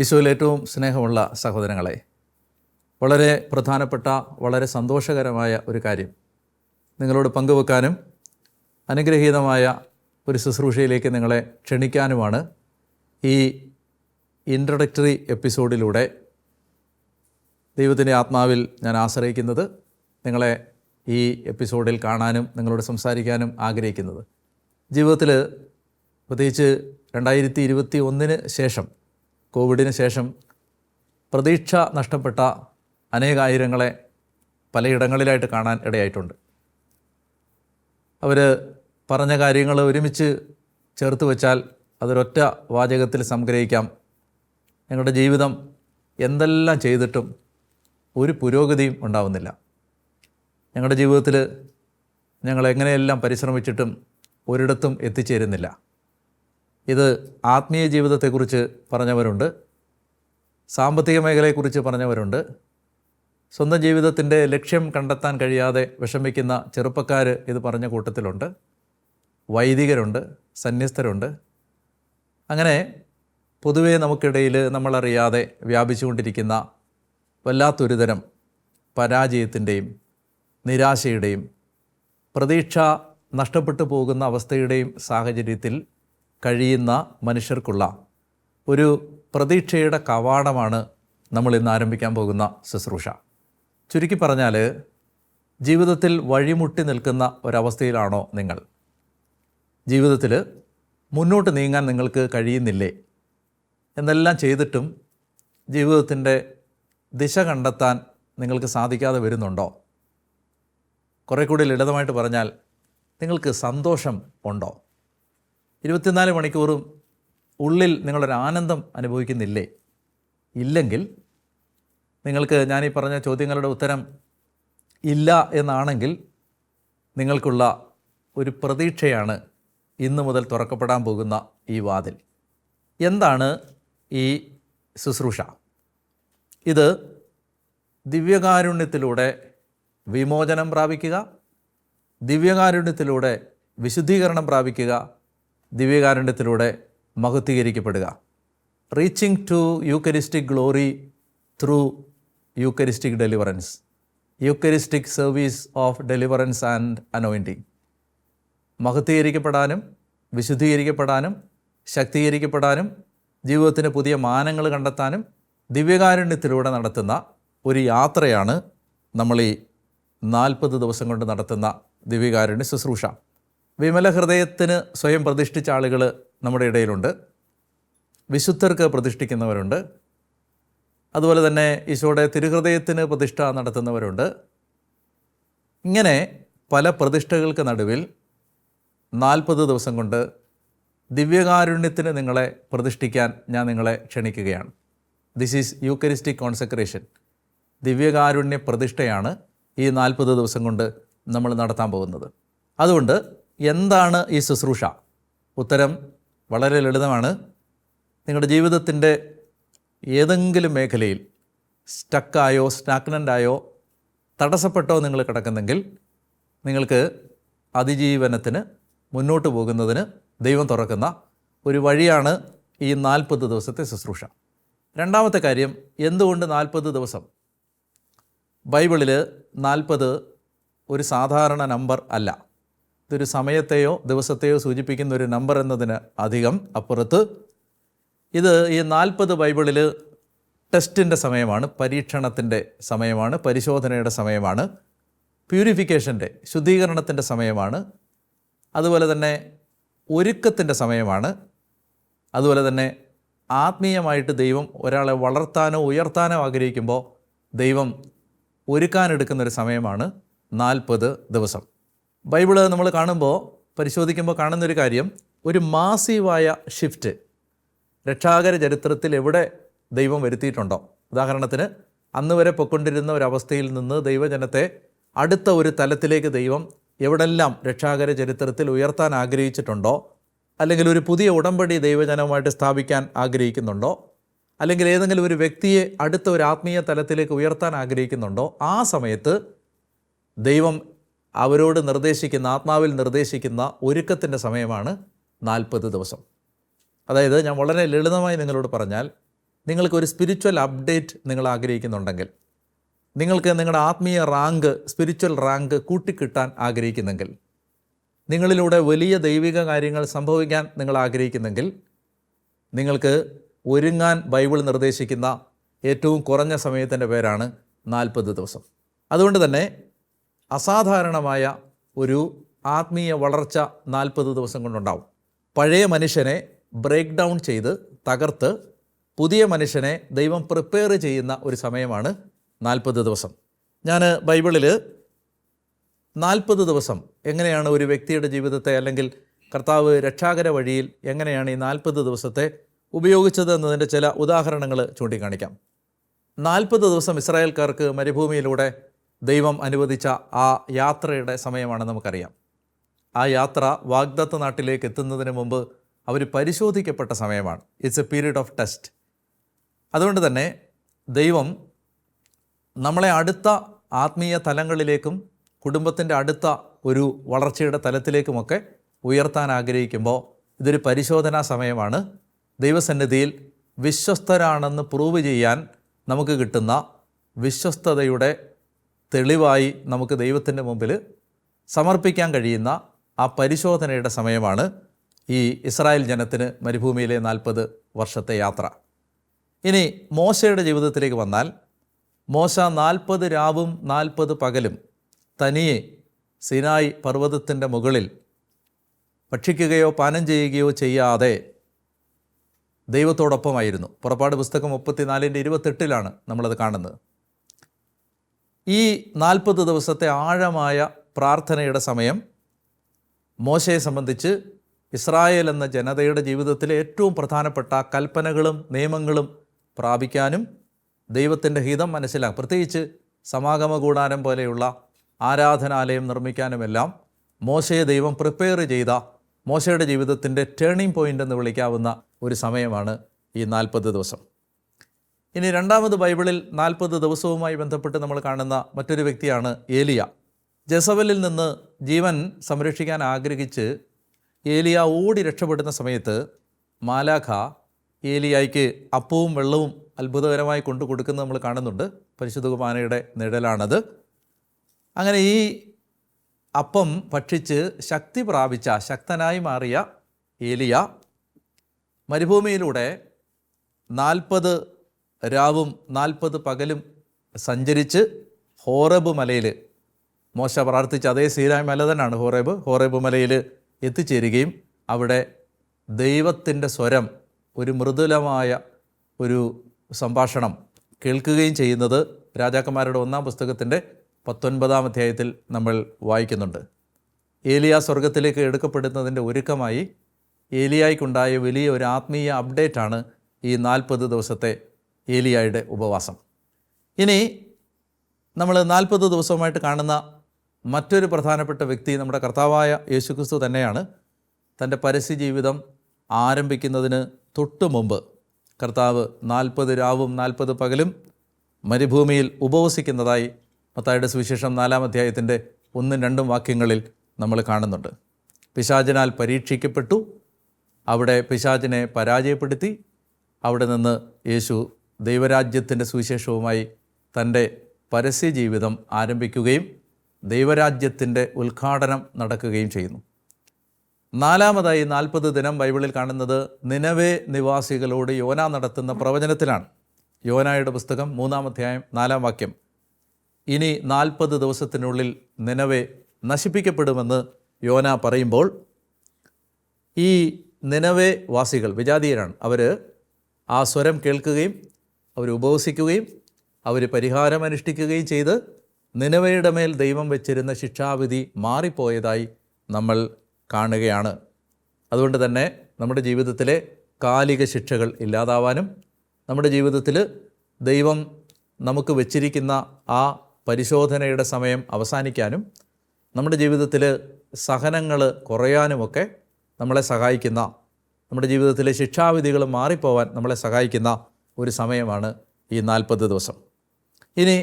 ഈശോയിൽ ഏറ്റവും സ്നേഹമുള്ള സഹോദരങ്ങളെ, വളരെ പ്രധാനപ്പെട്ട വളരെ സന്തോഷകരമായ ഒരു കാര്യം നിങ്ങളോട് പങ്കുവെക്കാനും അനുഗ്രഹീതമായ ഒരു ശുശ്രൂഷയിലേക്ക് നിങ്ങളെ ക്ഷണിക്കാനുമാണ് ഈ ഇൻട്രൊഡക്ടറി എപ്പിസോഡിലൂടെ ദൈവത്തിൻ്റെ ആത്മാവിൽ ഞാൻ ആശ്രയിക്കുന്നത്, നിങ്ങളെ ഈ എപ്പിസോഡിൽ കാണാനും നിങ്ങളോട് സംസാരിക്കാനും ആഗ്രഹിക്കുന്നത്. ജീവിതത്തിൽ പ്രത്യേകിച്ച് 2021 ശേഷം, കോവിഡിന് ശേഷം പ്രതീക്ഷ നഷ്ടപ്പെട്ട അനേകായിരങ്ങളെ പലയിടങ്ങളിലായിട്ട് കാണാൻ ഇടയായിട്ടുണ്ട്. അവർ പറഞ്ഞ കാര്യങ്ങൾ ഒരുമിച്ച് ചേർത്ത് വെച്ചാൽ അതൊരൊറ്റ വാചകത്തിൽ സംഗ്രഹിക്കാം: ഞങ്ങളുടെ ജീവിതം എന്തെല്ലാം ചെയ്തിട്ടും ഒരു പുരോഗതിയും ഉണ്ടാവുന്നില്ല. ഞങ്ങളുടെ ജീവിതത്തിൽ ഞങ്ങൾ എങ്ങനെയെല്ലാം പരിശ്രമിച്ചിട്ടും ഒരിടത്തും എത്തിച്ചേരുന്നില്ല. ഇത് ആത്മീയ ജീവിതത്തെക്കുറിച്ച് പറഞ്ഞവരുണ്ട്, സാമ്പത്തിക മേഖലയെക്കുറിച്ച് പറഞ്ഞവരുണ്ട്, സ്വന്തം ജീവിതത്തിൻ്റെ ലക്ഷ്യം കണ്ടെത്താൻ കഴിയാതെ വിഷമിക്കുന്ന ചെറുപ്പക്കാർ ഇത് പറഞ്ഞ കൂട്ടത്തിലുണ്ട്, വൈദികരുണ്ട്, സന്യസ്തരുണ്ട്. അങ്ങനെ പൊതുവേ നമുക്കിടയിൽ നമ്മളറിയാതെ വ്യാപിച്ചുകൊണ്ടിരിക്കുന്ന വല്ലാത്തൊരു തരം പരാജയത്തിൻ്റെയും നിരാശയുടെയും പ്രതീക്ഷ നഷ്ടപ്പെട്ടു പോകുന്ന അവസ്ഥയുടെയും സാഹചര്യത്തിൽ കഴിയുന്ന മനുഷ്യർക്കുള്ള ഒരു പ്രതീക്ഷയുടെ കവാടമാണ് നമ്മൾ ഇന്ന് ആരംഭിക്കാൻ പോകുന്ന ശുശ്രൂഷ. ചുരുക്കി പറഞ്ഞാൽ, ജീവിതത്തിൽ വഴിമുട്ടി നിൽക്കുന്ന ഒരവസ്ഥയിലാണോ നിങ്ങൾ? ജീവിതത്തിൽ മുന്നോട്ട് നീങ്ങാൻ നിങ്ങൾക്ക് കഴിയുന്നില്ലേ? എന്നെല്ലാം ചെയ്തിട്ടും ജീവിതത്തിൻ്റെ ദിശ കണ്ടെത്താൻ നിങ്ങൾക്ക് സാധിക്കാതെ വരുന്നുണ്ടോ? കുറേ കൂടി ലളിതമായിട്ട് പറഞ്ഞാൽ, നിങ്ങൾക്ക് സന്തോഷം ഉണ്ടോ? 24 മണിക്കൂറും ഉള്ളിൽ നിങ്ങളൊരു ആനന്ദം അനുഭവിക്കുന്നില്ലേ? ഇല്ലെങ്കിൽ നിങ്ങൾക്ക് ഞാനീ പറഞ്ഞ ചോദ്യങ്ങളുടെ ഉത്തരം ഇല്ല എന്നാണെങ്കിൽ, നിങ്ങൾക്കുള്ള ഒരു പ്രതീക്ഷയാണ് ഇന്നു മുതൽ തുറക്കപ്പെടാൻ പോകുന്ന ഈ വാതിൽ. എന്താണ് ഈ ശുശ്രൂഷ? ഇത് ദിവ്യകാരുണ്യത്തിലൂടെ വിമോചനം പ്രാപിക്കുക, ദിവ്യകാരുണ്യത്തിലൂടെ വിശുദ്ധീകരണം പ്രാപിക്കുക, ദിവ്യകാരുണ്യത്തിലൂടെ മഹത്വീകരിക്കപ്പെടുക. Reaching to eucharistic glory through eucharistic deliverance, eucharistic service of deliverance and anointing. മഹത്വീകരിക്കപ്പെടാനും വിശുദ്ധീകരിക്കപ്പെടാനും ശക്തീകരിക്കപ്പെടാനും ജീവിതത്തിന് പുതിയ മാനങ്ങൾ കണ്ടെത്താനും ദിവ്യകാരുണ്യത്തിലൂടെ നടത്തുന്ന ഒരു യാത്രയാണ് നമ്മൾ ഈ 40 ദിവസം കൊണ്ട് നടത്തുന്ന ദിവ്യകാരുണ്യ ശുശ്രൂഷ. വിമല ഹൃദയത്തിന് സ്വയം പ്രതിഷ്ഠിച്ച ആളുകൾ നമ്മുടെ ഇടയിലുണ്ട്, വിശുദ്ധർക്ക് പ്രതിഷ്ഠിക്കുന്നവരുണ്ട്, അതുപോലെ തന്നെ ഈശോയുടെ തിരുഹൃദയത്തിന് പ്രതിഷ്ഠ നടത്തുന്നവരുണ്ട്. ഇങ്ങനെ പല പ്രതിഷ്ഠകൾക്ക് നടുവിൽ 40 ദിവസം കൊണ്ട് ദിവ്യകാരുണ്യത്തിന് നിങ്ങളെ പ്രതിഷ്ഠിക്കാൻ ഞാൻ നിങ്ങളെ ക്ഷണിക്കുകയാണ്. This is Eucharistic consecration. ദിവ്യകാരുണ്യ പ്രതിഷ്ഠയാണ് ഈ 40 ദിവസം കൊണ്ട് നമ്മൾ നടത്താൻ പോകുന്നത്. അതുകൊണ്ട് എന്താണ് ഈ ശുശ്രൂഷ? ഉത്തരം വളരെ ലളിതമാണ്. നിങ്ങളുടെ ജീവിതത്തിൻ്റെ ഏതെങ്കിലും മേഖലയിൽ സ്റ്റക്കായോ സ്റ്റാഗ്നൻ്റായോ തടസ്സപ്പെട്ടോ നിങ്ങൾ കിടക്കുന്നെങ്കിൽ, നിങ്ങൾക്ക് അതിജീവനത്തിന് മുന്നോട്ട് പോകുന്നതിന് ദൈവം തുറക്കുന്ന ഒരു വഴിയാണ് ഈ 40 ദിവസത്തെ ശുശ്രൂഷ. രണ്ടാമത്തെ കാര്യം, എന്തുകൊണ്ട് 40 ദിവസം? ബൈബിളിൽ 40 ഒരു സാധാരണ നമ്പർ അല്ല. ഇതൊരു സമയത്തെയോ ദിവസത്തെയോ സൂചിപ്പിക്കുന്ന ഒരു നമ്പർ എന്നതിന് അധികം അപ്പുറത്ത് ഇത് ഈ 40 ബൈബിളിൽ ടെസ്റ്റിൻ്റെ സമയമാണ്, പരീക്ഷണത്തിൻ്റെ സമയമാണ്, പരിശോധനയുടെ സമയമാണ്, പ്യൂരിഫിക്കേഷൻ്റെ ശുദ്ധീകരണത്തിൻ്റെ സമയമാണ്, അതുപോലെ തന്നെ ഒരുക്കത്തിൻ്റെ സമയമാണ്, അതുപോലെ തന്നെ ആത്മീയമായിട്ട് ദൈവം ഒരാളെ വളർത്താനോ ഉയർത്താനോ ആഗ്രഹിക്കുമ്പോൾ ദൈവം ഒരുക്കാനെടുക്കുന്നൊരു സമയമാണ് 40 ദിവസം. ബൈബിള് നമ്മൾ കാണുമ്പോൾ, പരിശോധിക്കുമ്പോൾ കാണുന്നൊരു കാര്യം, ഒരു മാസീവായ ഷിഫ്റ്റ് രക്ഷാകര ചരിത്രത്തിൽ എവിടെ ദൈവം വരുത്തിയിട്ടുണ്ടോ, ഉദാഹരണത്തിന് അന്ന് വരെ പൊക്കൊണ്ടിരുന്ന ഒരവസ്ഥയിൽ നിന്ന് ദൈവജനത്തെ അടുത്ത ഒരു തലത്തിലേക്ക് ദൈവം എവിടെല്ലാം രക്ഷാകര ചരിത്രത്തിൽ ഉയർത്താൻ ആഗ്രഹിച്ചിട്ടുണ്ടോ, അല്ലെങ്കിൽ ഒരു പുതിയ ഉടമ്പടി ദൈവജനവുമായിട്ട് സ്ഥാപിക്കാൻ ആഗ്രഹിക്കുന്നുണ്ടോ, അല്ലെങ്കിൽ ഏതെങ്കിലും ഒരു വ്യക്തിയെ അടുത്ത ഒരു ആത്മീയ തലത്തിലേക്ക് ഉയർത്താൻ ആഗ്രഹിക്കുന്നുണ്ടോ, ആ സമയത്ത് ദൈവം അവരോട് നിർദ്ദേശിക്കുന്ന, ആത്മാവിൽ നിർദ്ദേശിക്കുന്ന ഒരുക്കത്തിൻ്റെ സമയമാണ് 40 ദിവസം. അതായത് ഞാൻ വളരെ ലളിതമായി നിങ്ങളോട് പറഞ്ഞാൽ, നിങ്ങൾക്കൊരു സ്പിരിച്വൽ അപ്ഡേറ്റ് നിങ്ങൾ ആഗ്രഹിക്കുന്നുണ്ടെങ്കിൽ, നിങ്ങൾക്ക് നിങ്ങളുടെ ആത്മീയ റാങ്ക്, സ്പിരിച്വൽ റാങ്ക് കൂട്ടിക്കിട്ടാൻ ആഗ്രഹിക്കുന്നെങ്കിൽ, നിങ്ങളിലൂടെ വലിയ ദൈവിക കാര്യങ്ങൾ സംഭവിക്കാൻ നിങ്ങൾ ആഗ്രഹിക്കുന്നെങ്കിൽ, നിങ്ങൾക്ക് ഒരുങ്ങാൻ ബൈബിൾ നിർദ്ദേശിക്കുന്ന ഏറ്റവും കുറഞ്ഞ സമയത്തിൻ്റെ പേരാണ് 40 ദിവസം. അതുകൊണ്ട് തന്നെ അസാധാരണമായ ഒരു ആത്മീയ വളർച്ച 40 ദിവസം കൊണ്ടുണ്ടാവും. പഴയ മനുഷ്യനെ ബ്രേക്ക് ഡൗൺ ചെയ്ത് തകർത്ത് പുതിയ മനുഷ്യനെ ദൈവം പ്രിപ്പയർ ചെയ്യുന്ന ഒരു സമയമാണ് 40 ദിവസം. ഞാൻ ബൈബിളിൽ 40 ദിവസം എങ്ങനെയാണ് ഒരു വ്യക്തിയുടെ ജീവിതത്തെ, അല്ലെങ്കിൽ കർത്താവ് രക്ഷാകര വഴിയിൽ എങ്ങനെയാണ് ഈ 40 ദിവസത്തെ ഉപയോഗിച്ചത് എന്നതിൻ്റെ ചില ഉദാഹരണങ്ങൾ ചൂണ്ടിക്കാണിക്കാം. 40 ദിവസം ഇസ്രായേൽക്കാർക്ക് മരുഭൂമിയിലൂടെ ദൈവം അനുവദിച്ച ആ യാത്രയുടെ സമയമാണ് നമുക്കറിയാം. ആ യാത്ര വാഗ്ദത്ത നാട്ടിലേക്ക് എത്തുന്നതിന് മുമ്പ് അവർ പരിശോധിക്കപ്പെട്ട സമയമാണ്. It's A period of test. അതുകൊണ്ട് തന്നെ ദൈവം നമ്മളെ അടുത്ത ആത്മീയ തലങ്ങളിലേക്കും കുടുംബത്തിൻ്റെ അടുത്ത ഒരു വളർച്ചയുടെ തലത്തിലേക്കുമൊക്കെ ഉയർത്താൻ ആഗ്രഹിക്കുമ്പോൾ ഇതൊരു പരിശോധനാ സമയമാണ്. ദൈവസന്നിധിയിൽ വിശ്വസ്തരാണെന്ന് പ്രൂവ് ചെയ്യാൻ നമുക്ക് കിട്ടുന്ന വിശ്വസ്തതയുടെ തെളിവായി നമുക്ക് ദൈവത്തിൻ്റെ മുമ്പിൽ സമർപ്പിക്കാൻ കഴിയുന്ന ആ പരിശോധനയുടെ സമയമാണ് ഈ ഇസ്രായേൽ ജനത്തിന് മരുഭൂമിയിലെ 40 വർഷത്തെ യാത്ര. ഇനി മോശയുടെ ജീവിതത്തിലേക്ക് വന്നാൽ, മോശ 40 രാവും 40 പകലും തനിയെ സിനായി പർവ്വതത്തിൻ്റെ മുകളിൽ ഭക്ഷിക്കുകയോ പാനം ചെയ്യുകയോ ചെയ്യാതെ ദൈവത്തോടൊപ്പമായിരുന്നു. പുറപ്പാട് പുസ്തകം 34:28 നമ്മളത് കാണുന്നത്. ഈ 40 ദിവസത്തെ ആഴമായ പ്രാർത്ഥനയുടെ സമയം മോശയെ സംബന്ധിച്ച് ഇസ്രായേൽ എന്ന ജനതയുടെ ജീവിതത്തിലെ ഏറ്റവും പ്രധാനപ്പെട്ട കൽപ്പനകളും നിയമങ്ങളും പ്രാപിക്കാനും ദൈവത്തിൻ്റെ ഹിതം മനസ്സിലാക്കും, പ്രത്യേകിച്ച് സമാഗമ കൂടാരം പോലെയുള്ള ആരാധനാലയം നിർമ്മിക്കാനുമെല്ലാം മോശയെ ദൈവം പ്രിപ്പയർ ചെയ്ത, മോശയുടെ ജീവിതത്തിൻ്റെ ടേണിംഗ് പോയിൻ്റ് എന്ന് വിളിക്കാവുന്ന ഒരു സമയമാണ് ഈ 40 ദിവസം. ഇനി രണ്ടാമത് ബൈബിളിൽ 40 ദിവസവുമായി ബന്ധപ്പെട്ട് നമ്മൾ കാണുന്ന മറ്റൊരു വ്യക്തിയാണ് ഏലിയ. ജെസബലിൽ നിന്ന് ജീവൻ സംരക്ഷിക്കാൻ ആഗ്രഹിച്ച് ഏലിയ ഓടി രക്ഷപ്പെടുന്ന സമയത്ത് മാലാഖ ഏലിയായ്ക്ക് അപ്പവും വെള്ളവും അത്ഭുതകരമായി കൊണ്ടു കൊടുക്കുന്നത് നമ്മൾ കാണുന്നുണ്ട്. പരിശുദ്ധ കുർബാനയുടെ നിഴലാണത്. അങ്ങനെ ഈ അപ്പം ഭക്ഷിച്ച് ശക്തി പ്രാപിച്ച, ശക്തനായി മാറിയ ഏലിയ മരുഭൂമിയിലൂടെ 40 രാവും 40 പകലും സഞ്ചരിച്ച് ഹോറേബ് മലയിൽ, മോശ പ്രാർത്ഥിച്ച അതേ സീനായ് മല തന്നെയാണ് ഹോറേബ് മലയിൽ എത്തിച്ചേരുകയും അവിടെ ദൈവത്തിൻ്റെ സ്വരം, ഒരു മൃദുലമായ ഒരു സംഭാഷണം കേൾക്കുകയും ചെയ്യുന്നത് രാജാക്കന്മാരുടെ 1-ാം പുസ്തകത്തിൻ്റെ 19-ാം അധ്യായത്തിൽ നമ്മൾ വായിക്കുന്നുണ്ട്. ഏലിയ സ്വർഗത്തിലേക്ക് എടുക്കപ്പെടുന്നതിൻ്റെ ഒരുക്കമായി ഏലിയായ്ക്കുണ്ടായ വലിയ ഒരു ആത്മീയ അപ്ഡേറ്റാണ് ഈ 40 ദിവസത്തെ ഏലിയായുടെ ഉപവാസം. ഇനി നമ്മൾ 40 ദിവസവുമായിട്ട് കാണുന്ന മറ്റൊരു പ്രധാനപ്പെട്ട വ്യക്തി നമ്മുടെ കർത്താവായ യേശുക്രിസ്തു തന്നെയാണ്. തൻ്റെ പരസ്യ ജീവിതം ആരംഭിക്കുന്നതിന് തൊട്ടു മുമ്പ് കർത്താവ് 40 രാവും 40 പകലും മരുഭൂമിയിൽ ഉപവസിക്കുന്നതായി മത്തായിയുടെ സുവിശേഷം 4-ാം അധ്യായത്തിൻ്റെ 1-2 വാക്യങ്ങളിൽ നമ്മൾ കാണുന്നുണ്ട്. പിശാചിനാൽ പരീക്ഷിക്കപ്പെട്ടു, അവിടെ പിശാചിനെ പരാജയപ്പെടുത്തി അവിടെ നിന്ന് യേശു ദൈവരാജ്യത്തിൻ്റെ സുവിശേഷവുമായി തൻ്റെ പരസ്യ ജീവിതം ആരംഭിക്കുകയും ദൈവരാജ്യത്തിൻ്റെ ഉദ്ഘാടനം നടക്കുകയും ചെയ്യുന്നു. 4-മതായി 40 ദിനം ബൈബിളിൽ കാണുന്നത് നിനവേ നിവാസികളോട് യോന നടത്തുന്ന പ്രവചനത്തിലാണ്. യോനായുടെ പുസ്തകം 3-ാം അധ്യായം 4-ാം വാക്യം. ഇനി 40 ദിവസത്തിനുള്ളിൽ നിനവേ നശിപ്പിക്കപ്പെടുമെന്ന് യോന പറയുമ്പോൾ, ഈ നിനവേ വാസികൾ വിജാതീയരാണ്. അവർ ആ സ്വരം കേൾക്കുകയും അവർ ഉപവസിക്കുകയും അവർ പരിഹാരം അനുഷ്ഠിക്കുകയും ചെയ്ത് നിനവയുടെ മേൽ ദൈവം വെച്ചിരുന്ന ശിക്ഷാവിധി മാറിപ്പോയതായി നമ്മൾ കാണുകയാണ്. അതുകൊണ്ട് തന്നെ നമ്മുടെ ജീവിതത്തിലെ കാലിക ശിക്ഷകൾ ഇല്ലാതാവാനും, നമ്മുടെ ജീവിതത്തിൽ ദൈവം നമുക്ക് വെച്ചിരിക്കുന്ന ആ പരിശോധനയുടെ സമയം അവസാനിക്കാനും, നമ്മുടെ ജീവിതത്തിൽ സഹനങ്ങൾ കുറയാനുമൊക്കെ നമ്മളെ സഹായിക്കുന്ന, നമ്മുടെ ജീവിതത്തിലെ ശിക്ഷാവിധികൾ മാറിപ്പോവാൻ നമ്മളെ സഹായിക്കുന്ന ഒരു സമയമാണ് ഈ 40 ദിവസം. ഇനി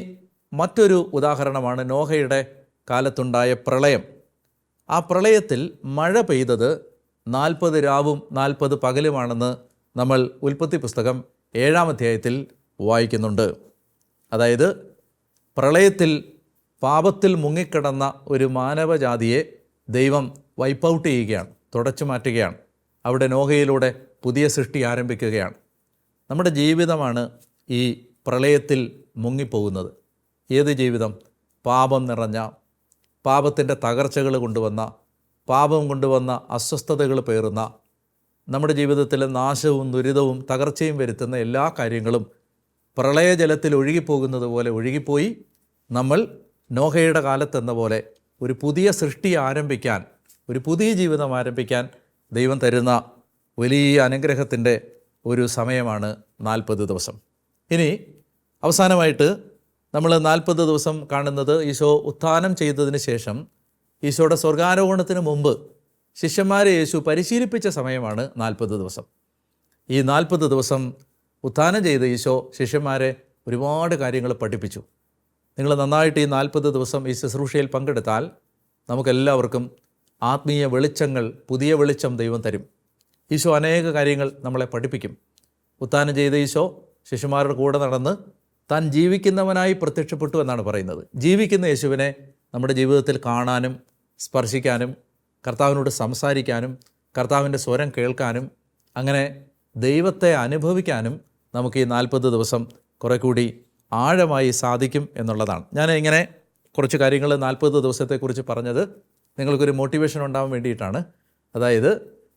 മറ്റൊരു ഉദാഹരണമാണ് നോഹയുടെ കാലത്തുണ്ടായ പ്രളയം. ആ പ്രളയത്തിൽ മഴ പെയ്തത് 40 രാവും 40 പകലുമാണെന്ന് നമ്മൾ ഉൽപ്പത്തി പുസ്തകം 7-ാം അധ്യായത്തിൽ വായിക്കുന്നുണ്ട്. അതായത് പ്രളയത്തിൽ പാപത്തിൽ മുങ്ങിക്കിടന്ന ഒരു മാനവജാതിയെ ദൈവം വൈപ്പ് ഔട്ട് ചെയ്യുകയാണ്, തുടച്ചു മാറ്റുകയാണ്. അവിടെ നോഹയിലൂടെ പുതിയ സൃഷ്ടി ആരംഭിക്കുകയാണ്. നമ്മുടെ ജീവിതമാണ് ഈ പ്രളയത്തിൽ മുങ്ങിപ്പോകുന്നത്. ഏത് ജീവിതം? പാപം നിറഞ്ഞ, പാപത്തിൻ്റെ തകർച്ചകൾ കൊണ്ടുവന്ന, പാപം കൊണ്ടുവന്ന അസ്വസ്ഥതകൾ പേറുന്ന, നമ്മുടെ ജീവിതത്തിലെ നാശവും ദുരിതവും തകർച്ചയും വരുത്തുന്ന എല്ലാ കാര്യങ്ങളും പ്രളയജലത്തിൽ ഒഴുകിപ്പോകുന്നത് പോലെ ഒഴുകിപ്പോയി നമ്മൾ നോഹയുടെ കാലത്തെന്ന പോലെ ഒരു പുതിയ സൃഷ്ടി ആരംഭിക്കാൻ, ഒരു പുതിയ ജീവിതം ആരംഭിക്കാൻ ദൈവം തരുന്ന വലിയ അനുഗ്രഹത്തിൻ്റെ ഒരു സമയമാണ് 40 ദിവസം. ഇനി അവസാനമായിട്ട് നമ്മൾ 40 ദിവസം കാണുന്നത് ഈശോ ഉത്ഥാനം ചെയ്തതിന് ശേഷം ഈശോയുടെ സ്വർഗാരോഹണത്തിന് മുമ്പ് ശിഷ്യന്മാരെ യേശു പരിശീലിപ്പിച്ച സമയമാണ് 40 ദിവസം. ഈ 40 ദിവസം ഉത്ഥാനം ചെയ്ത ഈശോ ശിഷ്യന്മാരെ ഒരുപാട് കാര്യങ്ങൾ പഠിപ്പിച്ചു. നിങ്ങൾ നന്നായിട്ട് ഈ 40 ദിവസം ഈ ശുശ്രൂഷയിൽ പങ്കെടുത്താൽ നമുക്കെല്ലാവർക്കും ആത്മീയ വെളിച്ചങ്ങൾ, പുതിയ വെളിച്ചം ദൈവം തരും. ഈശോ അനേക കാര്യങ്ങൾ നമ്മളെ പഠിപ്പിക്കും. ഉത്ഥാനം ചെയ്ത ഈശോ ശിഷ്യന്മാരുടെ കൂടെ നടന്ന് താൻ ജീവിക്കുന്നവനായി പ്രത്യക്ഷപ്പെട്ടു എന്നാണ് പറയുന്നത്. ജീവിക്കുന്ന യേശുവിനെ നമ്മുടെ ജീവിതത്തിൽ കാണാനും സ്പർശിക്കാനും കർത്താവിനോട് സംസാരിക്കാനും കർത്താവിൻ്റെ സ്വരം കേൾക്കാനും അങ്ങനെ ദൈവത്തെ അനുഭവിക്കാനും നമുക്ക് ഈ 40 ദിവസം കുറെ കൂടി ആഴമായി സാധിക്കും എന്നുള്ളതാണ്. ഞാൻ ഇങ്ങനെ കുറച്ച് കാര്യങ്ങൾ 40 ദിവസത്തെക്കുറിച്ച് പറഞ്ഞത് നിങ്ങൾക്കൊരു മോട്ടിവേഷൻ ഉണ്ടാവാൻ വേണ്ടിയിട്ടാണ്. അതായത്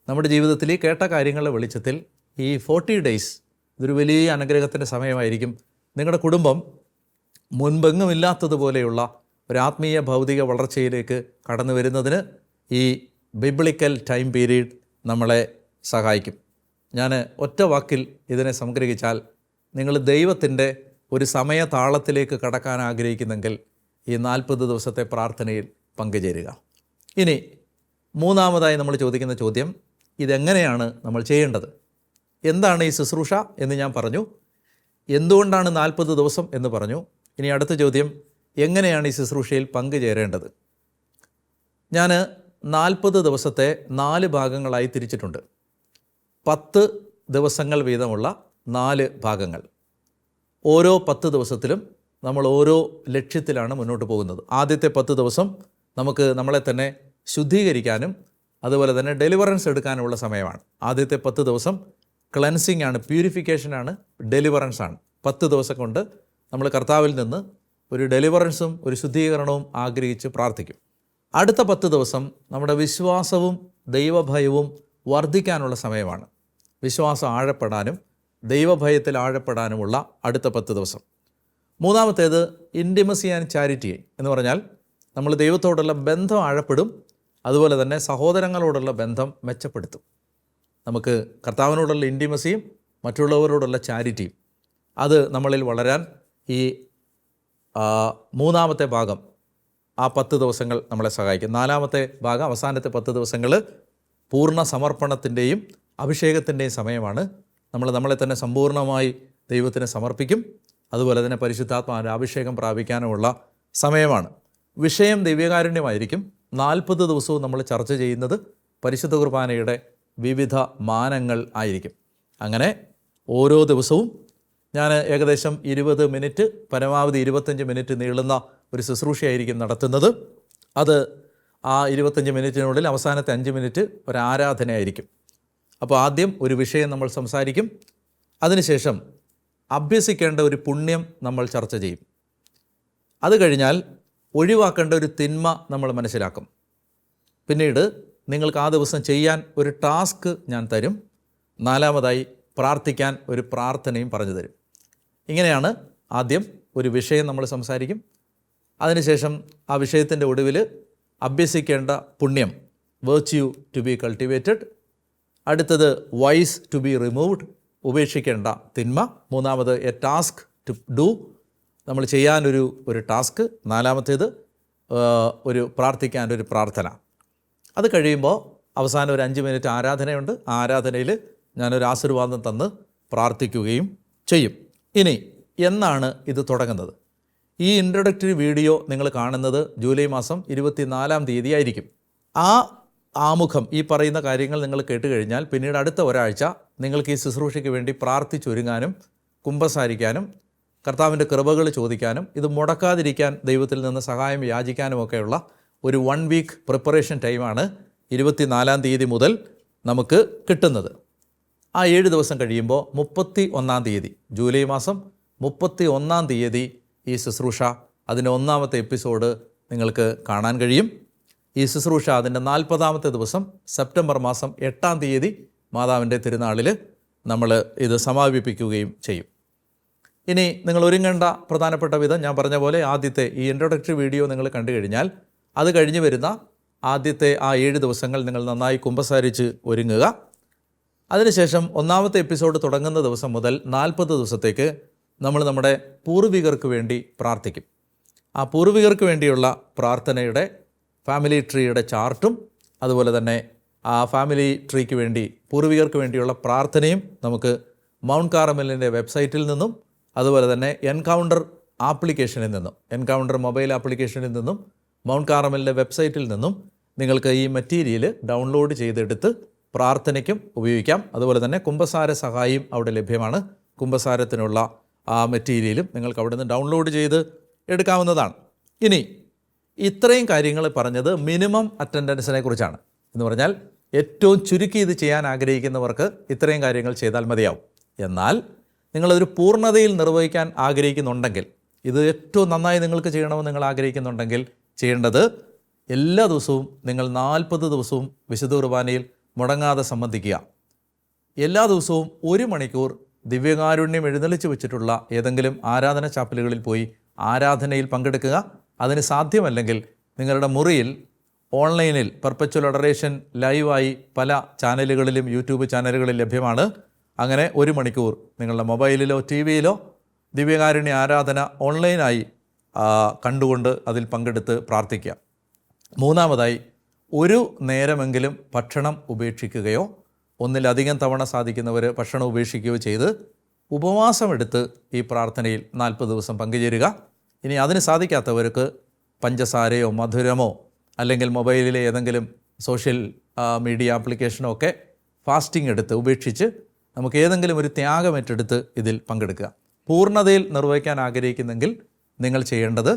നമ്മുടെ ജീവിതത്തിൽ ഈ കേട്ട കാര്യങ്ങളുടെ വെളിച്ചത്തിൽ ഈ 40 ഡേയ്സ് ഇതൊരു വലിയ അനുഗ്രഹത്തിൻ്റെ സമയമായിരിക്കും. നിങ്ങളുടെ കുടുംബം മുൻപെങ്ങുമില്ലാത്തതുപോലെയുള്ള ഒരു ആത്മീയ ഭൗതിക വളർച്ചയിലേക്ക് കടന്നു വരുന്നതിന് ഈ ബിബ്ലിക്കൽ ടൈം പീരീഡ് നമ്മളെ സഹായിക്കും. ഞാൻ ഒറ്റ വാക്കിൽ ഇതിനെ സംഗ്രഹിച്ചാൽ, നിങ്ങൾ ദൈവത്തിൻ്റെ ഒരു സമയതാളത്തിലേക്ക് കടക്കാൻ ആഗ്രഹിക്കുന്നെങ്കിൽ ഈ 40 ദിവസത്തെ പ്രാർത്ഥനയിൽ പങ്കുചേരുക. ഇനി മൂന്നാമതായി നമ്മൾ ചോദിക്കുന്ന ചോദ്യം, ഇതെങ്ങനെയാണ് നമ്മൾ ചെയ്യേണ്ടത്? എന്താണ് ഈ ശുശ്രൂഷ എന്ന് ഞാൻ പറഞ്ഞു. എന്തുകൊണ്ടാണ് 40 ദിവസം എന്ന് പറഞ്ഞു. ഇനി അടുത്ത ചോദ്യം, എങ്ങനെയാണ് ഈ ശുശ്രൂഷയിൽ പങ്കുചേരേണ്ടത്? ഞാൻ 40 ദിവസത്തെ 4 ഭാഗങ്ങളായി തിരിച്ചിട്ടുണ്ട്. 10 ദിവസങ്ങൾ വീതമുള്ള 4 ഭാഗങ്ങൾ. ഓരോ 10 ദിവസത്തിലും നമ്മൾ ഓരോ ലക്ഷ്യത്തിലാണ് മുന്നോട്ട് പോകുന്നത്. ആദ്യത്തെ 10 ദിവസം നമുക്ക് നമ്മളെ തന്നെ ശുദ്ധീകരിക്കാനും അതുപോലെ തന്നെ ഡെലിവറൻസ് എടുക്കാനുള്ള സമയമാണ്. ആദ്യത്തെ 10 ദിവസം ക്ലെൻസിങ് ആണ്, പ്യൂരിഫിക്കേഷനാണ്, ഡെലിവറൻസ് ആണ്. 10 ദിവസം കൊണ്ട് നമ്മൾ കർത്താവിൽ നിന്ന് ഒരു ഡെലിവറൻസും ഒരു ശുദ്ധീകരണവും ആഗ്രഹിച്ച് പ്രാർത്ഥിക്കും. അടുത്ത 10 ദിവസം നമ്മുടെ വിശ്വാസവും ദൈവഭയവും വർദ്ധിക്കാനുള്ള സമയമാണ്. വിശ്വാസം ആഴപ്പെടാനും ദൈവഭയത്തിൽ ആഴപ്പെടാനുമുള്ള അടുത്ത 10 ദിവസം. മൂന്നാമത്തേത് ഇൻറ്റിമസി ആൻഡ് ചാരിറ്റി എന്ന് പറഞ്ഞാൽ നമ്മൾ ദൈവത്തോടുള്ള ബന്ധം ആഴപ്പെടും, അതുപോലെ തന്നെ സഹോദരങ്ങളോടുള്ള ബന്ധം മെച്ചപ്പെടുത്തും. നമുക്ക് കർത്താവിനോടുള്ള ഇൻറ്റിമസിയും മറ്റുള്ളവരോടുള്ള ചാരിറ്റിയും അത് നമ്മളിൽ വളരാൻ ഈ മൂന്നാമത്തെ ഭാഗം, ആ 10 ദിവസങ്ങൾ നമ്മളെ സഹായിക്കും. നാലാമത്തെ ഭാഗം, അവസാനത്തെ 10 ദിവസങ്ങൾ പൂർണ്ണ സമർപ്പണത്തിൻ്റെയും അഭിഷേകത്തിൻ്റെയും സമയമാണ്. നമ്മളെ തന്നെ സമ്പൂർണ്ണമായി ദൈവത്തിന് സമർപ്പിക്കും. അതുപോലെ തന്നെ പരിശുദ്ധാത്മാവിൻ്റെ അഭിഷേകം പ്രാപിക്കാനുമുള്ള സമയമാണ്. വിഷയം ദിവ്യകാരുണ്യമായിരിക്കും. 40 ദിവസവും നമ്മൾ ചർച്ച ചെയ്യുന്നത് പരിശുദ്ധ കുർബാനയുടെ വിവിധ മാനങ്ങൾ ആയിരിക്കും. അങ്ങനെ ഓരോ ദിവസവും ഞാൻ ഏകദേശം 20 മിനിറ്റ്, പരമാവധി 25 മിനിറ്റ് നീളുന്ന ഒരു ശുശ്രൂഷയായിരിക്കും നടത്തുന്നത്. അത് ആ 25 മിനിറ്റിനുള്ളിൽ അവസാനത്തെ 5 മിനിറ്റ് ഒരു ആരാധനയായിരിക്കും. അപ്പോൾ ആദ്യം ഒരു വിഷയം നമ്മൾ സംസാരിക്കും. അതിനുശേഷം അഭ്യസിക്കേണ്ട ഒരു പുണ്യം നമ്മൾ ചർച്ച ചെയ്യും. അത് കഴിഞ്ഞാൽ ഒഴിവാക്കേണ്ട ഒരു തിന്മ നമ്മൾ മനസ്സിലാക്കും. പിന്നീട് നിങ്ങൾക്ക് ആ ദിവസം ചെയ്യാൻ ഒരു ടാസ്ക് ഞാൻ തരും. നാലാമതായി പ്രാർത്ഥിക്കാൻ ഒരു പ്രാർത്ഥനയും പറഞ്ഞു തരും. ഇങ്ങനെയാണ് ആദ്യം ഒരു വിഷയം നമ്മൾ സംസാരിക്കും. അതിനുശേഷം ആ വിഷയത്തിൻ്റെ ഒടുവിൽ അഭ്യസിക്കേണ്ട പുണ്യം, വെർച്യു ടു ബി കൾട്ടിവേറ്റഡ്. അടുത്തത് വൈസ് ടു ബി റിമൂവ്ഡ്, ഉപേക്ഷിക്കേണ്ട തിന്മ. മൂന്നാമത് എ ടാസ്ക് ടു ഡു, നമ്മൾ ചെയ്യാനൊരു ടാസ്ക്. നാലാമത്തേത് ഒരു പ്രാർത്ഥിക്കാൻ ഒരു പ്രാർത്ഥന. അത് കഴിയുമ്പോൾ അവസാനം ഒരു 5 മിനിറ്റ് ആരാധനയുണ്ട്. ആ ആരാധനയിൽ ഞാനൊരു ആശീർവാദം തന്ന് പ്രാർത്ഥിക്കുകയും ചെയ്യും. ഇനി എന്നാണ് ഇത് തുടങ്ങുന്നത്? ഈ ഇൻട്രൊഡക്ടറി വീഡിയോ നിങ്ങൾ കാണുന്നത് ജൂലൈ മാസം 24-ാം തീയതി ആയിരിക്കും. ആ ആമുഖം, ഈ പറയുന്ന കാര്യങ്ങൾ നിങ്ങൾ കേട്ട് കഴിഞ്ഞാൽ പിന്നീട് അടുത്ത ഒരാഴ്ച നിങ്ങൾക്ക് ഈ ശുശ്രൂഷയ്ക്ക് വേണ്ടി പ്രാർത്ഥിച്ചൊരുങ്ങാനും കുമ്പസാരിക്കാനും കർത്താവിൻ്റെ കൃപകൾ ചോദിക്കാനും ഇത് മുടക്കാതിരിക്കാൻ ദൈവത്തിൽ നിന്ന് സഹായം യാചിക്കാനുമൊക്കെയുള്ള ഒരു 1 വീക്ക് പ്രിപ്പറേഷൻ ടൈമാണ് 24-ാം തീയതി മുതൽ നമുക്ക് കിട്ടുന്നത്. ആ 7 ദിവസം കഴിയുമ്പോൾ 31-ാം തീയതി, ജൂലൈ മാസം 31-ാം തീയതി ഈ ശുശ്രൂഷ അതിൻ്റെ 1-ാമത്തെ എപ്പിസോഡ് നിങ്ങൾക്ക് കാണാൻ കഴിയും. ഈ ശുശ്രൂഷ അതിൻ്റെ 40-ാമത്തെ ദിവസം സെപ്റ്റംബർ മാസം 8-ാം തീയതി മാതാവിൻ്റെ തിരുനാളിൽ നമ്മൾ ഇത് സമാപിപ്പിക്കുകയും ചെയ്യും. ഇനി നിങ്ങൾ ഒരുങ്ങേണ്ട പ്രധാനപ്പെട്ട വിധം ഞാൻ പറഞ്ഞ പോലെ ആദ്യത്തെ ഈ ഇൻട്രൊഡക്ടറി വീഡിയോ നിങ്ങൾ കണ്ടു കഴിഞ്ഞാൽ അത് കഴിഞ്ഞ് വരുന്ന ആദ്യത്തെ ആ 7 ദിവസങ്ങൾ നിങ്ങൾ നന്നായി കുമ്പസാരിച്ച് ഒരുങ്ങുക. അതിനുശേഷം 1-ാമത്തെ എപ്പിസോഡ് തുടങ്ങുന്ന ദിവസം മുതൽ 40 ദിവസത്തേക്ക് നമ്മൾ നമ്മുടെ പൂർവികർക്ക് വേണ്ടി പ്രാർത്ഥിക്കും. ആ പൂർവികർക്ക് വേണ്ടിയുള്ള പ്രാർത്ഥനയുടെ ഫാമിലി ട്രീയുടെ ചാർട്ടും അതുപോലെ തന്നെ ആ ഫാമിലി ട്രീക്ക് വേണ്ടി പൂർവികർക്ക് വേണ്ടിയുള്ള പ്രാർത്ഥനയും നമുക്ക് മൗണ്ട് കാർമലിൻ്റെ വെബ്സൈറ്റിൽ നിന്നും അതുപോലെ തന്നെ എൻകൗണ്ടർ ആപ്ലിക്കേഷനിൽ നിന്നും, എൻകൗണ്ടർ മൊബൈൽ ആപ്ലിക്കേഷനിൽ നിന്നും മൗണ്ട് കാർമലിൻ്റെ വെബ്സൈറ്റിൽ നിന്നും നിങ്ങൾക്ക് ഈ മെറ്റീരിയൽ ഡൗൺലോഡ് ചെയ്തെടുത്ത് പ്രാർത്ഥനയ്ക്കും ഉപയോഗിക്കാം. അതുപോലെ തന്നെ കുമ്പസാര സഹായിയും അവിടെ ലഭ്യമാണ്. കുമ്പസാരത്തിനുള്ള ആ മെറ്റീരിയലും നിങ്ങൾക്ക് അവിടെ നിന്ന് ഡൗൺലോഡ് ചെയ്ത് എടുക്കാവുന്നതാണ്. ഇനി ഇത്രയും കാര്യങ്ങൾ പറഞ്ഞത് മിനിമം അറ്റൻഡൻസിനെ കുറിച്ചാണ്. എന്ന് പറഞ്ഞാൽ ഏറ്റവും ചുരുക്കി ഇത് ചെയ്യാൻ ആഗ്രഹിക്കുന്നവർക്ക് ഇത്രയും കാര്യങ്ങൾ ചെയ്താൽ മതിയാവും. എന്നാൽ നിങ്ങളതൊരു പൂർണ്ണതയിൽ നിർവഹിക്കാൻ ആഗ്രഹിക്കുന്നുണ്ടെങ്കിൽ, ഇത് ഏറ്റവും നന്നായി നിങ്ങൾക്ക് ചെയ്യണമെന്ന് നിങ്ങൾ ആഗ്രഹിക്കുന്നുണ്ടെങ്കിൽ ചെയ്യേണ്ടത് എല്ലാ ദിവസവും നിങ്ങൾ 40 ദിവസവും വിശുദ്ധ കുർബാനയിൽ മുടങ്ങാതെ സംബന്ധിക്കുക. എല്ലാ ദിവസവും 1 മണിക്കൂർ ദിവ്യകാരുണ്യം എഴുന്നള്ളിച്ച് വെച്ചിട്ടുള്ള ഏതെങ്കിലും ആരാധന ചാപ്പലുകളിൽ പോയി ആരാധനയിൽ പങ്കെടുക്കുക. അതിന് സാധ്യമല്ലെങ്കിൽ നിങ്ങളുടെ മുറിയിൽ ഓൺലൈനിൽ പെർപ്പച്വൽ അഡറേഷൻ ലൈവായി പല ചാനലുകളിലും യൂട്യൂബ് ചാനലുകളിൽ ലഭ്യമാണ്. അങ്ങനെ 1 മണിക്കൂർ നിങ്ങളുടെ മൊബൈലിലോ ടി വിയിലോ ദിവ്യകാരുണ്യ ആരാധന ഓൺലൈനായി കണ്ടുകൊണ്ട് അതിൽ പങ്കെടുത്ത് പ്രാർത്ഥിക്കുക. 3-മതായി 1 നേരമെങ്കിലും ഭക്ഷണം ഉപേക്ഷിക്കുകയോ ഒന്നിലധികം തവണ സാധിക്കുന്നവർ ഭക്ഷണം ഉപേക്ഷിക്കുകയോ ചെയ്ത് ഉപവാസമെടുത്ത് ഈ പ്രാർത്ഥനയിൽ 40 ദിവസം പങ്കുചേരുക. ഇനി അതിന് സാധിക്കാത്തവർക്ക് പഞ്ചസാരയോ മധുരമോ അല്ലെങ്കിൽ മൊബൈലിലെ ഏതെങ്കിലും സോഷ്യൽ മീഡിയ ആപ്ലിക്കേഷനോ ഒക്കെ ഫാസ്റ്റിംഗ് എടുത്ത് ഉപേക്ഷിച്ച് നമുക്ക് ഏതെങ്കിലും ഒരു ത്യാഗം ഏറ്റെടുത്ത് ഇതിൽ പങ്കെടുക്കുക. പൂർണ്ണതയിൽ നിർവഹിക്കാൻ ആഗ്രഹിക്കുന്നെങ്കിൽ നിങ്ങൾ ചെയ്യേണ്ടത്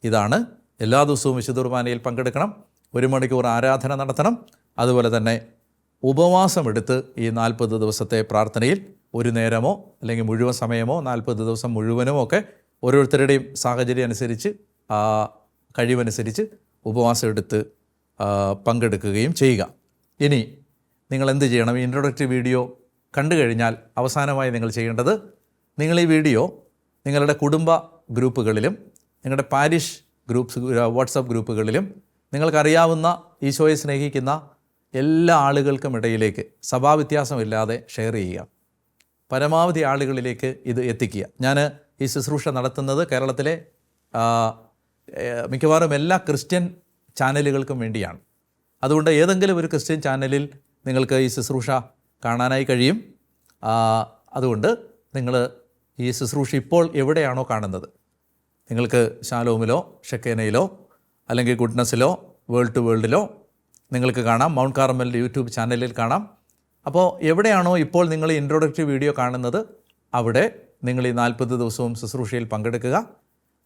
ഇതാണ്. എല്ലാ ദിവസവും വിശുദ്ധ കുർബാനയിൽ പങ്കെടുക്കണം, 1 മണിക്കൂർ ആരാധന നടത്തണം. അതുപോലെ തന്നെ ഉപവാസമെടുത്ത് ഈ 40 ദിവസത്തെ പ്രാർത്ഥനയിൽ 1 നേരമോ അല്ലെങ്കിൽ മുഴുവൻ സമയമോ 40 ദിവസം മുഴുവനുമോ ഒക്കെ ഓരോരുത്തരുടെയും സാഹചര്യം അനുസരിച്ച് കഴിവനുസരിച്ച് ഉപവാസം എടുത്ത് പങ്കെടുക്കുകയും ചെയ്യുക. ഇനി നിങ്ങൾ എന്ത് ചെയ്യണം? ഈ ഇൻട്രൊഡക്ടറി വീഡിയോ കണ്ടു കഴിഞ്ഞാൽ അവസാനമായി നിങ്ങൾ ചെയ്യേണ്ടത്, നിങ്ങൾ ഈ വീഡിയോ നിങ്ങളുടെ കുടുംബ ഗ്രൂപ്പുകളിലും നിങ്ങളുടെ പാരിഷ് ഗ്രൂപ്പ്സ് വാട്സപ്പ് ഗ്രൂപ്പുകളിലും നിങ്ങൾക്കറിയാവുന്ന ഈശോയെ സ്നേഹിക്കുന്ന എല്ലാ ആളുകൾക്കും ഇടയിലേക്ക് സഭാവ്യത്യാസമില്ലാതെ ഷെയർ ചെയ്യുക. പരമാവധി ആളുകളിലേക്ക് ഇത് എത്തിക്കുക. ഞാൻ ഈ ശുശ്രൂഷ നടത്തുന്നത് കേരളത്തിലെ മിക്കവാറും എല്ലാ ക്രിസ്ത്യൻ ചാനലുകൾക്കും വേണ്ടിയാണ്. അതുകൊണ്ട് ഏതെങ്കിലും ഒരു ക്രിസ്ത്യൻ ചാനലിൽ നിങ്ങൾക്ക് ഈ ശുശ്രൂഷ കാണാനായി കഴിയും. അതുകൊണ്ട് നിങ്ങൾ ഈ ശുശ്രൂഷ ഇപ്പോൾ എവിടെയാണോ കാണുന്നത്, നിങ്ങൾക്ക് ശാലോമിലോ ഷെക്കേനയിലോ അല്ലെങ്കിൽ ഗുഡ്നസ്സിലോ വേൾഡ് ടു വേൾഡിലോ നിങ്ങൾക്ക് കാണാം. മൗണ്ട് കാർമലിൻ്റെ യൂട്യൂബ് ചാനലിൽ കാണാം. അപ്പോൾ എവിടെയാണോ ഇപ്പോൾ നിങ്ങൾ ഇൻട്രൊഡക്ടറി വീഡിയോ കാണുന്നത് അവിടെ നിങ്ങൾ ഈ 40 ദിവസവും ശുശ്രൂഷയിൽ പങ്കെടുക്കുക.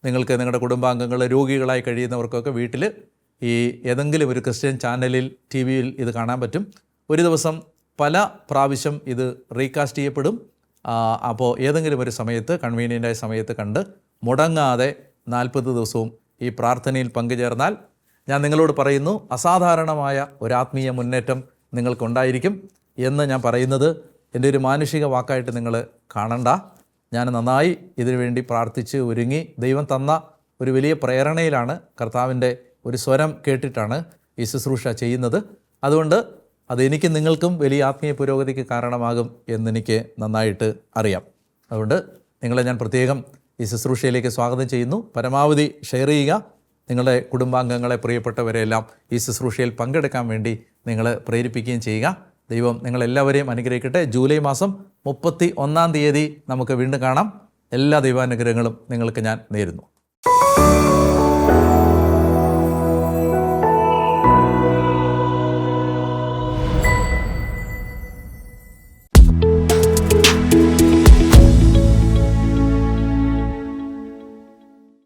നിങ്ങൾക്ക് നിങ്ങളുടെ കുടുംബാംഗങ്ങൾ രോഗികളായി കഴിയുന്നവർക്കൊക്കെ വീട്ടിൽ ഈ ഏതെങ്കിലും ഒരു ക്രിസ്ത്യൻ ചാനലിൽ ടി വിയിൽ ഇത് കാണാൻ പറ്റും. ഒരു ദിവസം പല പ്രാവശ്യം ഇത് റീകാസ്റ്റ് ചെയ്യപ്പെടും. അപ്പോൾ ഏതെങ്കിലും ഒരു സമയത്ത് കൺവീനിയൻ്റായ സമയത്ത് കണ്ട് മുടങ്ങാതെ 40 ദിവസവും ഈ പ്രാർത്ഥനയിൽ പങ്കുചേർന്നാൽ ഞാൻ നിങ്ങളോട് പറയുന്നു, അസാധാരണമായ ഒരു ആത്മീയ മുന്നേറ്റം നിങ്ങൾക്കുണ്ടായിരിക്കും എന്ന് ഞാൻ പറയുന്നത് എൻ്റെ ഒരു മാനുഷിക വാക്കായിട്ട് നിങ്ങൾ കാണണ്ട. ഞാൻ നന്നായി ഇതിനു വേണ്ടി പ്രാർത്ഥിച്ച് ഒരുങ്ങി ദൈവം തന്ന ഒരു വലിയ പ്രേരണയിലാണ്, കർത്താവിൻ്റെ ഒരു സ്വരം കേട്ടിട്ടാണ് ഈ ശുശ്രൂഷ ചെയ്യുന്നത്. അതുകൊണ്ട് അതെനിക്ക് നിങ്ങൾക്കും വലിയ ആത്മീയ പുരോഗതിക്ക് കാരണമാകും എന്നെനിക്ക് നന്നായിട്ട് അറിയാം. അതുകൊണ്ട് നിങ്ങളെ ഞാൻ പ്രത്യേകം ഈ ശുശ്രൂഷയിലേക്ക് സ്വാഗതം ചെയ്യുന്നു. പരമാവധി ഷെയർ ചെയ്യുക. നിങ്ങളുടെ കുടുംബാംഗങ്ങളെ, പ്രിയപ്പെട്ടവരെല്ലാം ഈ ശുശ്രൂഷയിൽ പങ്കെടുക്കാൻ വേണ്ടി നിങ്ങൾ പ്രേരിപ്പിക്കുകയും ചെയ്യുക. ദൈവം നിങ്ങളെല്ലാവരെയും അനുഗ്രഹിക്കട്ടെ. ജൂലൈ മാസം 31-ാം തീയതി നമുക്ക് വീണ്ടും കാണാം. എല്ലാ ദൈവാനുഗ്രഹങ്ങളും നിങ്ങൾക്ക് ഞാൻ നേരുന്നു.